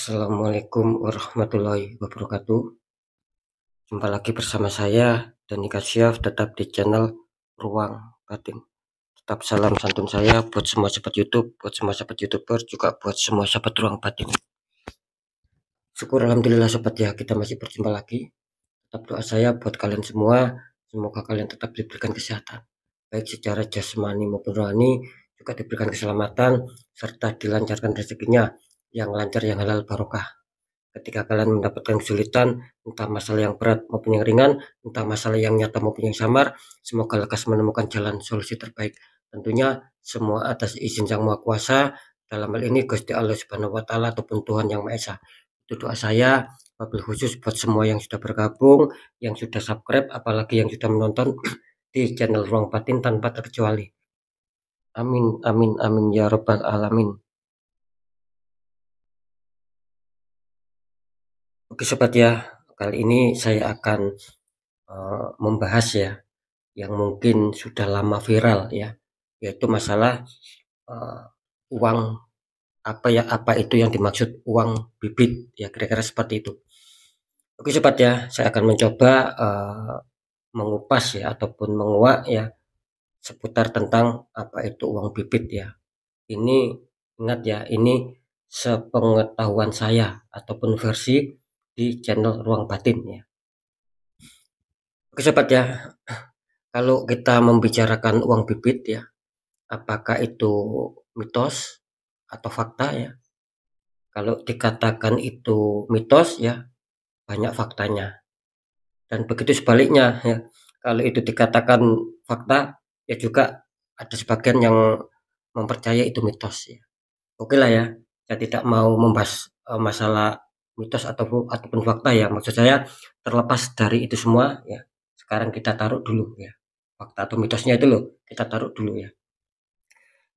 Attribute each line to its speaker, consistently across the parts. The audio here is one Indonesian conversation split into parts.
Speaker 1: Assalamualaikum warahmatullahi wabarakatuh. Jumpa lagi bersama saya Dani Kasyaf, tetap di channel Ruang Batin. Tetap salam santun saya buat semua sahabat YouTube, buat semua sahabat YouTuber, juga buat semua sahabat Ruang Batin. Syukur alhamdulillah sobat ya, kita masih berjumpa lagi. Tetap doa saya buat kalian semua, semoga kalian tetap diberikan kesehatan, baik secara jasmani maupun rohani, juga diberikan keselamatan serta dilancarkan rezekinya yang lancar, yang halal barokah. Ketika kalian mendapatkan kesulitan, entah masalah yang berat maupun yang ringan, entah masalah yang nyata maupun yang samar, semoga lekas menemukan jalan solusi terbaik. Tentunya semua atas izin Sang Maha Kuasa, dalam hal ini Gusti Allah Subhanahu wa Ta'ala ataupun Tuhan Yang Maha Esa. Itu doa saya, wabil khusus buat semua yang sudah bergabung, yang sudah subscribe, apalagi yang sudah menonton di channel Ruang Batin tanpa terkecuali. Amin, amin, amin ya Rabbal Alamin. Oke sobat ya, kali ini saya akan membahas ya yang mungkin sudah lama viral ya, yaitu masalah uang apa itu yang dimaksud uang bibit ya, kira-kira seperti itu. Oke sobat ya, saya akan mencoba mengupas ya ataupun menguak ya seputar tentang apa itu uang bibit ya. Ini ingat ya, ini sepengetahuan saya ataupun versi di channel Ruang Batin ya. Oke sobat ya, kalau kita membicarakan uang bibit ya, apakah itu mitos atau fakta ya? Kalau dikatakan itu mitos ya, banyak faktanya. Dan begitu sebaliknya ya. Kalau itu dikatakan fakta ya, juga ada sebagian yang mempercayai itu mitos ya. Oke lah ya, saya tidak mau membahas masalah mitos ataupun fakta ya. Maksud saya terlepas dari itu semua ya. Sekarang kita taruh dulu ya. Fakta atau mitosnya itu loh, kita taruh dulu ya.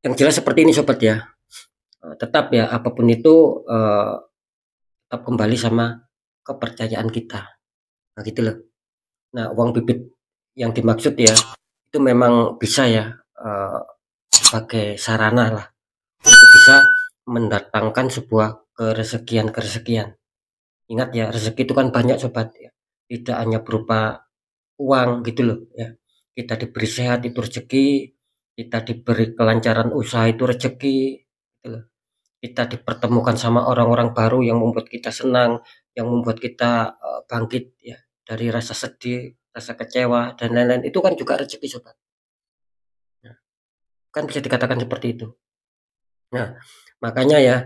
Speaker 1: Yang jelas seperti ini sobat ya. Tetap ya, apapun itu tetap kembali sama kepercayaan kita. Nah gitu loh. Nah uang bibit yang dimaksud ya, itu memang bisa ya sebagai sarana lah untuk bisa mendatangkan sebuah keresekian. Ingat ya, rezeki itu kan banyak sobat ya. Tidak hanya berupa uang gitu loh ya. Kita diberi sehat itu rezeki, kita diberi kelancaran usaha itu rezeki gitu loh. Kita dipertemukan sama orang-orang baru yang membuat kita senang, yang membuat kita bangkit ya dari rasa sedih, rasa kecewa dan lain-lain, itu kan juga rezeki sobat. Nah, kan bisa dikatakan seperti itu. Nah, makanya ya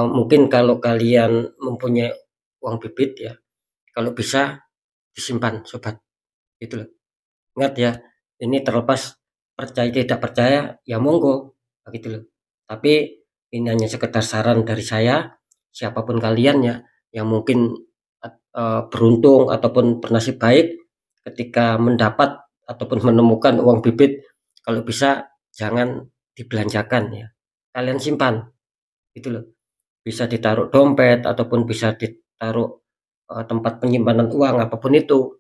Speaker 1: mungkin kalau kalian mempunyai uang bibit ya, kalau bisa disimpan sobat. Gitu loh. Ingat ya, ini terlepas percaya tidak percaya ya monggo gitu loh. Tapi ini hanya sekedar saran dari saya, siapapun kalian ya yang mungkin beruntung ataupun bernasib baik ketika mendapat ataupun menemukan uang bibit, kalau bisa jangan dibelanjakan ya. Kalian simpan gitu loh. Bisa ditaruh dompet ataupun bisa ditaruh tempat penyimpanan uang apapun itu.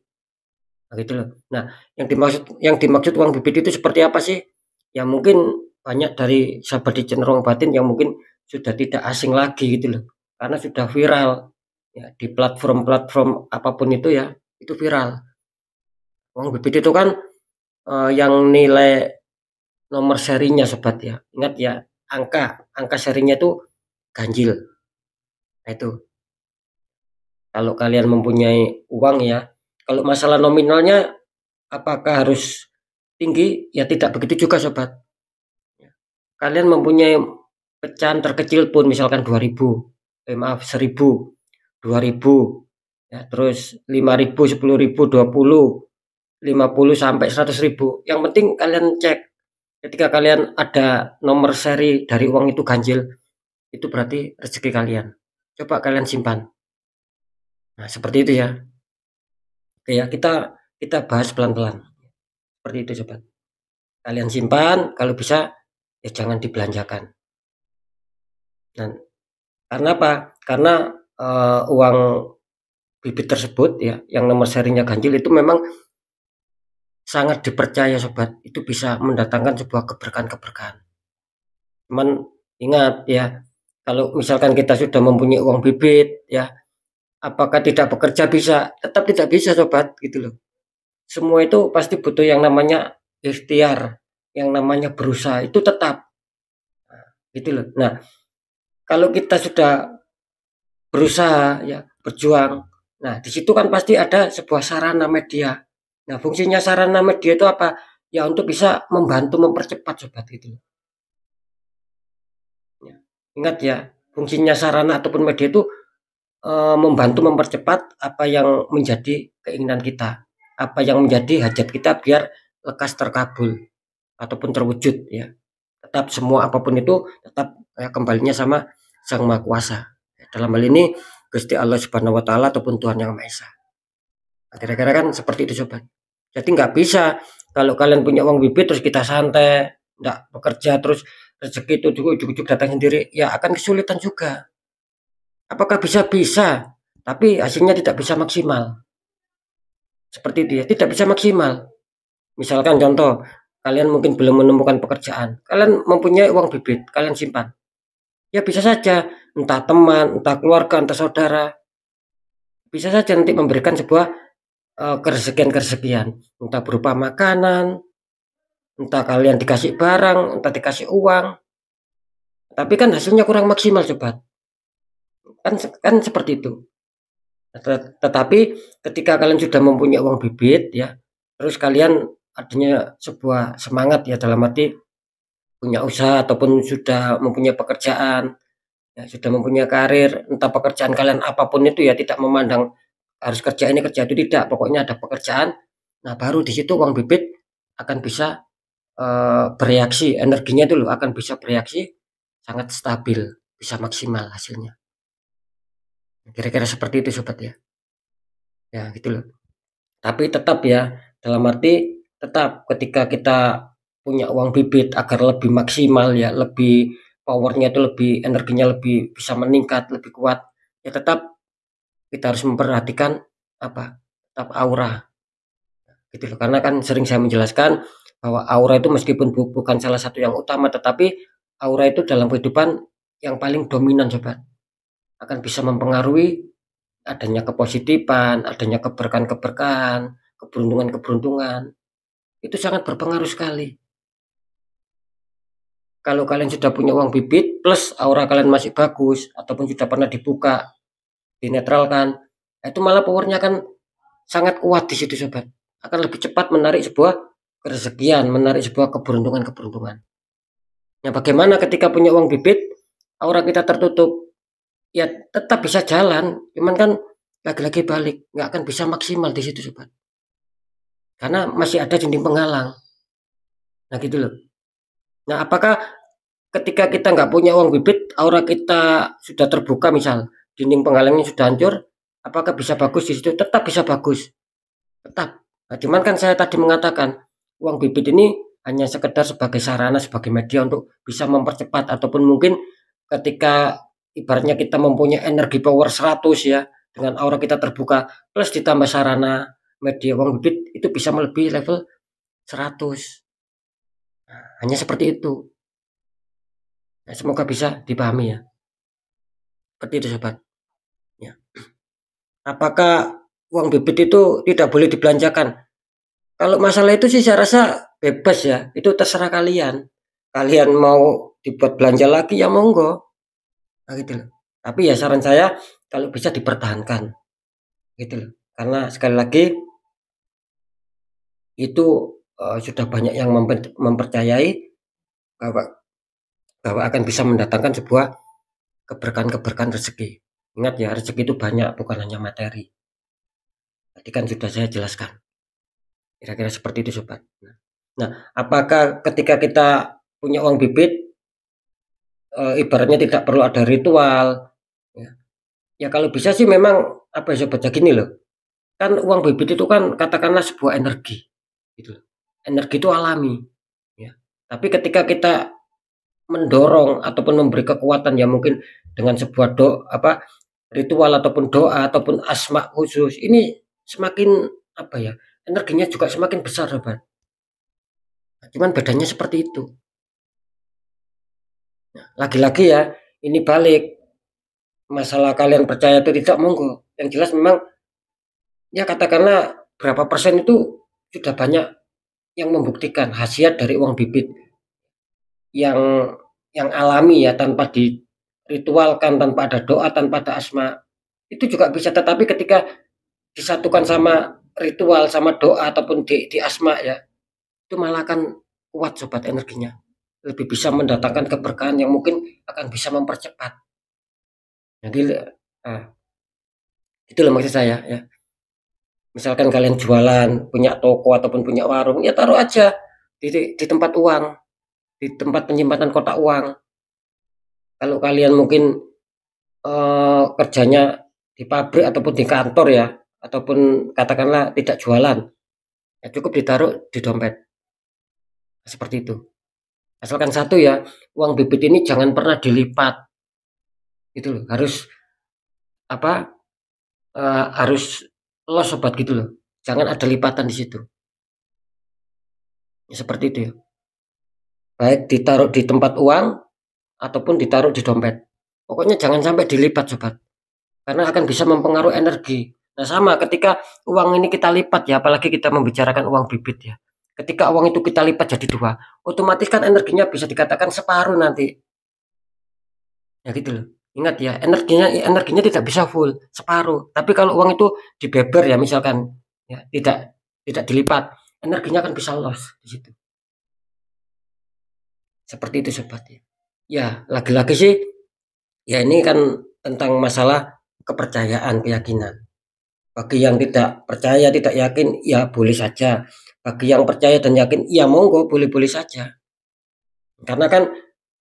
Speaker 1: Nah, gitu loh. Nah, yang dimaksud uang bibit itu seperti apa sih? Ya mungkin banyak dari sahabat di cenderung batin yang mungkin sudah tidak asing lagi gitu loh. Karena sudah viral ya di platform-platform apapun itu ya, itu viral. Uang bibit itu kan yang nilai nomor serinya sobat ya. Ingat ya, angka serinya itu ganjil. Nah, itu kalau kalian mempunyai uang ya, kalau masalah nominalnya apakah harus tinggi? Ya tidak begitu juga sobat. Kalian mempunyai pecahan terkecil pun misalkan 2000, maaf 1000, 2000, ya, terus 5000, 10.000, 20, 50 sampai 100.000. Yang penting kalian cek ketika kalian ada nomor seri dari uang itu ganjil, itu berarti rezeki kalian. Coba kalian simpan. Nah, seperti itu ya. Oke ya, kita bahas pelan-pelan. Seperti itu sobat. Kalian simpan, kalau bisa ya jangan dibelanjakan. Dan karena apa? Karena uang bibit tersebut ya, yang nomor serinya ganjil itu memang sangat dipercaya sobat. Itu bisa mendatangkan sebuah keberkahan-keberkahan. Cuman ingat ya, Kalau misalkan kita sudah mempunyai uang bibit ya, apakah tidak bekerja bisa? Tetap tidak bisa sobat, gitu loh. Semua itu pasti butuh yang namanya ikhtiar, yang namanya berusaha itu tetap, gitu loh. Nah, kalau kita sudah berusaha ya, berjuang, nah di situ kan pasti ada sebuah sarana media. Nah, fungsinya sarana media itu apa? Ya untuk bisa membantu mempercepat sobat, gitu loh. Ya. Ingat ya, fungsinya sarana ataupun media itu membantu mempercepat apa yang menjadi keinginan kita, apa yang menjadi hajat kita biar lekas terkabul ataupun terwujud ya. Tetap semua apapun itu tetap kembalinya sama Sang Maha Kuasa. Dalam hal ini Gusti Allah Subhanahu wa taala ataupun Tuhan Yang Maha Esa. Nah, kira-kira kan seperti itu sobat. Jadi nggak bisa kalau kalian punya uang bibit terus kita santai, nggak bekerja terus rezeki itu ujuk-ujuk datang sendiri, ya akan kesulitan juga. Apakah bisa? Bisa, tapi hasilnya tidak bisa maksimal. Seperti itu ya, tidak bisa maksimal. Misalkan contoh, kalian mungkin belum menemukan pekerjaan, kalian mempunyai uang bibit, kalian simpan. Ya bisa saja, entah teman, entah keluarga, entah saudara, bisa saja nanti memberikan sebuah keresekian-keresekian, entah berupa makanan, entah kalian dikasih barang, entah dikasih uang, tapi kan hasilnya kurang maksimal sobat. Kan seperti itu. Tetapi ketika kalian sudah mempunyai uang bibit ya, terus kalian adanya sebuah semangat ya dalam arti punya usaha ataupun sudah mempunyai pekerjaan, ya sudah mempunyai karir, entah pekerjaan kalian apapun itu ya, tidak memandang harus kerja ini kerja itu, tidak, pokoknya ada pekerjaan. Nah, baru di situ uang bibit akan bisa bereaksi, energinya itu loh akan bisa bereaksi sangat stabil, bisa maksimal hasilnya. Kira-kira seperti itu sobat ya. Ya gitu loh. Tapi tetap ya, dalam arti tetap ketika kita punya uang bibit agar lebih maksimal ya, lebih powernya itu lebih, energinya lebih bisa meningkat, lebih kuat, ya tetap kita harus memperhatikan apa? Tetap aura gitu loh. Karena kan sering saya menjelaskan bahwa aura itu meskipun bukan salah satu yang utama, tetapi aura itu dalam kehidupan yang paling dominan sobat. Akan bisa mempengaruhi adanya kepositifan, adanya keberkahan-keberkahan, keberuntungan-keberuntungan, itu sangat berpengaruh sekali. Kalau kalian sudah punya uang bibit plus aura kalian masih bagus ataupun sudah pernah dibuka, dinetralkan, itu malah powernya akan sangat kuat di situ sobat. Akan lebih cepat menarik sebuah kerezekian, menarik sebuah keberuntungan-keberuntungan. Nah, bagaimana ketika punya uang bibit, aura kita tertutup? Ya tetap bisa jalan, cuman kan lagi-lagi balik, nggak akan bisa maksimal di situ sobat. Karena masih ada dinding penghalang. Nah gitu loh. Nah, apakah ketika kita nggak punya uang bibit, aura kita sudah terbuka misal, dinding penghalangnya sudah hancur, apakah bisa bagus di situ? Tetap bisa bagus, tetap. Nah, cuman kan saya tadi mengatakan, uang bibit ini hanya sekedar sebagai sarana, sebagai media untuk bisa mempercepat ataupun mungkin ketika ibaratnya kita mempunyai energi power 100 ya, dengan aura kita terbuka plus ditambah sarana media uang bibit itu bisa melebihi level 100. Hanya seperti itu. Nah, semoga bisa dipahami ya. Seperti itu sobat. Ya. Apakah uang bibit itu tidak boleh dibelanjakan? Kalau masalah itu sih saya rasa bebas ya. Itu terserah kalian. Kalian mau dibuat belanja lagi ya monggo. Nah, gitu loh. Tapi ya saran saya kalau bisa dipertahankan. Gitu loh. Karena sekali lagi itu sudah banyak yang mempercayai bahwa bahwa akan bisa mendatangkan sebuah keberkahan-keberkahan rezeki. Ingat ya, rezeki itu banyak, bukan hanya materi. Tadi kan sudah saya jelaskan. Kira-kira seperti itu sobat. Nah, apakah ketika kita punya uang bibit, ibaratnya tidak perlu ada ritual? Ya, ya kalau bisa sih memang apa ya sobat, ya gini loh. Kan uang bibit itu kan katakanlah sebuah energi, gitu. Energi itu alami, ya. Tapi ketika kita mendorong ataupun memberi kekuatan ya mungkin dengan sebuah apa ritual ataupun doa ataupun asma khusus, ini semakin apa ya, energinya juga semakin besar sobat. Cuman bedanya seperti itu. Nah, lagi-lagi ya, ini balik, masalah kalian percaya atau tidak monggo, yang jelas memang ya katakanlah berapa persen itu sudah banyak yang membuktikan khasiat dari uang bibit yang alami ya, tanpa diritualkan, tanpa ada doa, tanpa ada asma, itu juga bisa. Tetapi ketika disatukan sama ritual, sama doa ataupun di asma ya, itu malah akan kuat sobat energinya, lebih bisa mendatangkan keberkahan yang mungkin akan bisa mempercepat. Jadi itu loh maksud saya ya. Misalkan kalian jualan, punya toko ataupun punya warung, ya taruh aja di tempat uang, di tempat penyimpanan kotak uang. Kalau kalian mungkin kerjanya di pabrik ataupun di kantor ya, ataupun katakanlah tidak jualan, ya cukup ditaruh di dompet. Seperti itu. Asalkan satu ya, uang bibit ini jangan pernah dilipat. Gitu loh. Harus apa? Harus los sobat gitu loh. Jangan ada lipatan di situ. Ya, seperti itu ya. Baik ditaruh di tempat uang ataupun ditaruh di dompet. Pokoknya jangan sampai dilipat sobat. Karena akan bisa mempengaruhi energi. Nah sama ketika uang ini kita lipat ya, apalagi kita membicarakan uang bibit ya. Ketika uang itu kita lipat jadi 2, otomatis kan energinya bisa dikatakan separuh nanti. Ya gitu loh. Ingat ya, energinya tidak bisa full, separuh. Tapi kalau uang itu dibeber ya misalkan ya, tidak dilipat, energinya akan bisa loss di situ. Seperti itu sobat ya. Ya, lagi-lagi sih ya ini kan tentang masalah kepercayaan, keyakinan. Bagi yang tidak percaya, tidak yakin, ya boleh saja. Bagi yang percaya dan yakin, ya monggo, boleh-boleh saja. Karena kan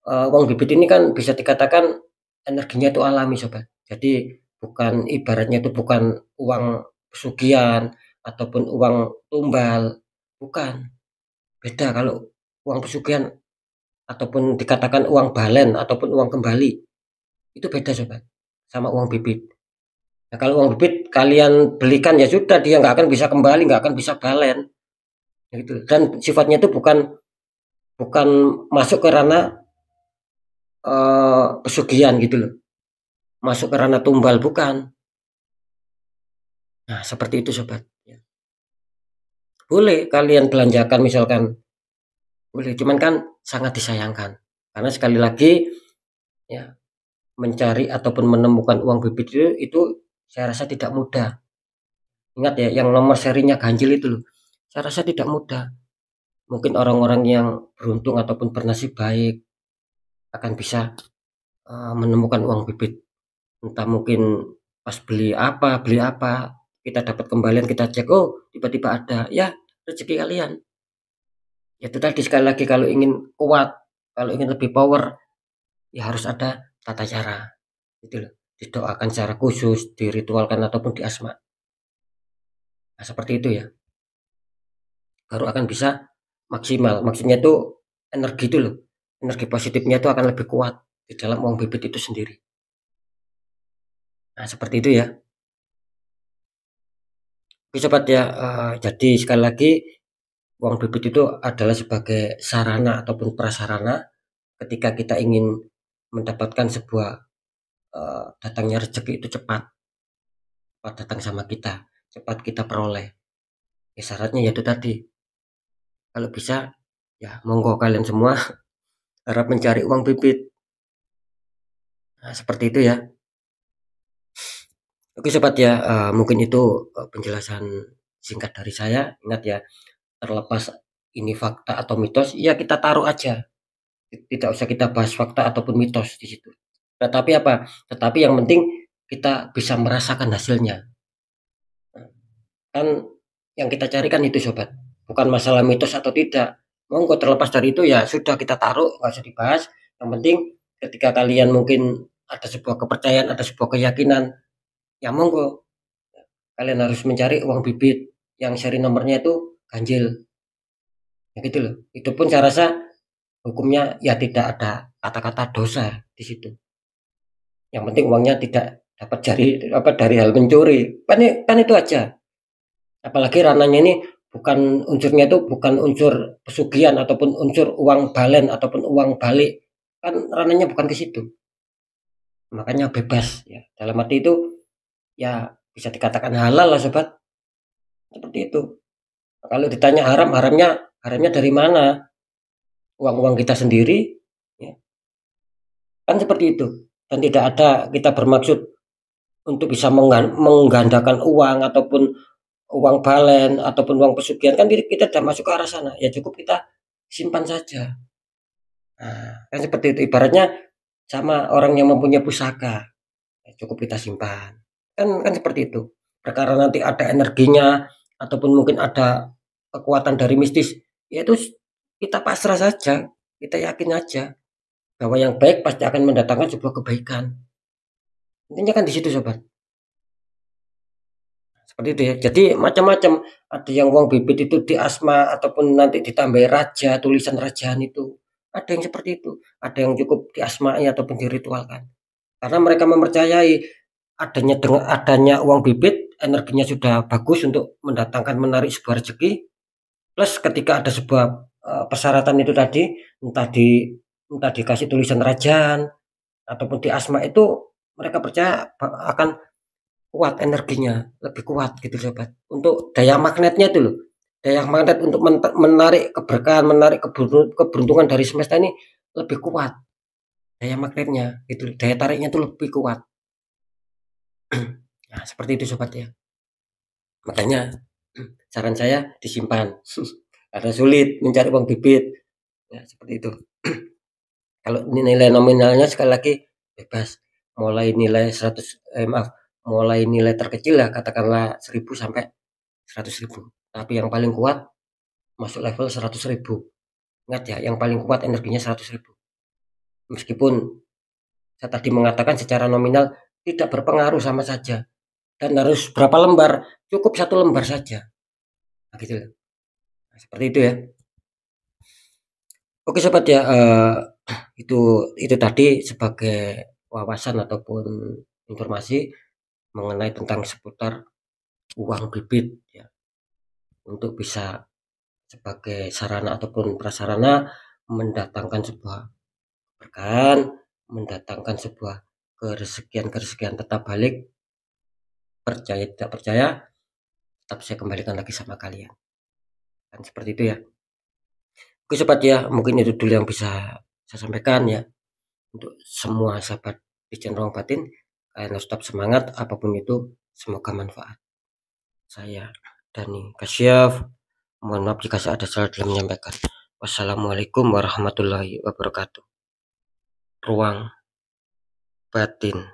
Speaker 1: uang bibit ini kan bisa dikatakan energinya itu alami sobat. Jadi bukan ibaratnya itu bukan uang pesugihan ataupun uang tumbal, bukan. Beda kalau uang pesugihan ataupun dikatakan uang balen ataupun uang kembali. Itu beda sobat sama uang bibit. Nah, kalau uang bibit kalian belikan ya sudah, dia nggak akan bisa kembali, nggak akan bisa balen. Gitu. Dan sifatnya itu bukan bukan masuk ke ranah pesugihan gitu loh. Masuk ke ranah tumbal bukan. Nah, seperti itu sobat. Ya. Boleh kalian belanjakan misalkan, boleh, cuman kan sangat disayangkan. Karena sekali lagi ya, mencari ataupun menemukan uang bibit itu saya rasa tidak mudah. Ingat ya, yang nomor serinya ganjil itu loh. Saya rasa tidak mudah. Mungkin orang-orang yang beruntung ataupun bernasib baik akan bisa menemukan uang bibit. Entah mungkin pas beli apa, kita dapat kembalian, kita cek, oh tiba-tiba ada, ya rezeki kalian. Ya itu tadi, sekali lagi kalau ingin kuat, kalau ingin lebih power, ya harus ada tata cara. Gitu loh. Didoakan secara khusus, diritualkan ataupun diasma. Nah, seperti itu ya. Baru akan bisa maksimal. Maksudnya itu energi itu loh. Energi positifnya itu akan lebih kuat di dalam uang bibit itu sendiri. Nah, seperti itu ya. Oke sobat ya, jadi sekali lagi uang bibit itu adalah sebagai sarana ataupun prasarana ketika kita ingin mendapatkan sebuah datangnya rezeki itu cepat datang sama kita, cepat kita peroleh. Ya, syaratnya yaitu tadi, kalau bisa ya monggo kalian semua harap mencari uang bibit. Nah, seperti itu ya. Oke sobat ya, mungkin itu penjelasan singkat dari saya. Ingat ya, terlepas ini fakta atau mitos, ya kita taruh aja. Tidak usah kita bahas fakta ataupun mitos di situ. Tetapi apa? Tetapi yang penting kita bisa merasakan hasilnya. Kan yang kita cari kan itu sobat. Bukan masalah mitos atau tidak. Monggo, terlepas dari itu ya sudah kita taruh, nggak usah dibahas. Yang penting ketika kalian mungkin ada sebuah kepercayaan, ada sebuah keyakinan, ya monggo. Kalian harus mencari uang bibit yang seri nomornya itu ganjil. Ya gitu loh. Itu pun saya rasa hukumnya ya tidak ada kata-kata dosa di situ. Yang penting uangnya tidak dapat dari hal mencuri. Kan itu aja. Apalagi ranahnya ini bukan unsurnya itu bukan unsur pesugihan ataupun unsur uang balen ataupun uang balik. Kan ranahnya bukan ke situ. makanya bebas ya. Dalam arti itu ya bisa dikatakan halal lah sobat, seperti itu. Kalau ditanya haram, haramnya dari mana? Uang-uang kita sendiri, ya, kan seperti itu. Dan tidak ada kita bermaksud untuk bisa menggandakan uang ataupun uang balen ataupun uang pesugihan, kan kita tidak masuk ke arah sana. Ya cukup kita simpan saja. Nah, kan seperti itu. Ibaratnya sama orang yang mempunyai pusaka, ya cukup kita simpan. Kan seperti itu. Perkara nanti ada energinya ataupun mungkin ada kekuatan dari mistis, yaitu kita pasrah saja, kita yakin aja bahwa yang baik pasti akan mendatangkan sebuah kebaikan. Intinya kan di situ sobat. Seperti itu ya. Jadi macam-macam. Ada yang uang bibit itu di asma ataupun nanti ditambah raja, tulisan rajaan itu. Ada yang seperti itu. Ada yang cukup diasmai ataupun diritualkan. Karena mereka mempercayai adanya uang bibit, energinya sudah bagus untuk mendatangkan menarik sebuah rezeki. Plus ketika ada sebuah persyaratan itu tadi, entah dikasih tulisan rajaan ataupun di asma itu, mereka percaya akan kuat energinya, lebih kuat gitu sobat. Untuk daya magnetnya itu loh. Daya magnet untuk menarik keberkahan, menarik keberuntungan dari semesta ini lebih kuat. Daya magnetnya itu, daya tariknya itu lebih kuat. Nah, seperti itu sobat ya. Makanya saran saya disimpan. Karena sulit mencari uang bibit. Ya, seperti itu. Kalau nilai nominalnya sekali lagi bebas. Mulai nilai 100 mulai nilai terkecil lah katakanlah 1000 sampai 100.000. Tapi yang paling kuat masuk level 100.000. Ingat ya, yang paling kuat energinya 100.000. Meskipun saya tadi mengatakan secara nominal tidak berpengaruh sama saja. Dan harus berapa lembar? Cukup 1 lembar saja. Nah, gitu. Nah, seperti itu ya. Oke sobat ya, itu tadi sebagai wawasan ataupun informasi mengenai tentang seputar uang bibit ya, untuk bisa sebagai sarana ataupun prasarana mendatangkan sebuah berkahan, mendatangkan sebuah keresekian tetap balik. Percaya tidak percaya, tetap saya kembalikan lagi sama kalian. Kan seperti itu ya. Oke sobat ya, mungkin itu dulu yang bisa saya sampaikan ya. Untuk semua sahabat di channel Ruang Batin, kalian harus tetap semangat apapun itu, semoga manfaat. Saya Dani Kasyaf, mohon maaf jika saya ada salah dalam menyampaikan. Wassalamualaikum warahmatullahi wabarakatuh. Ruang Batin.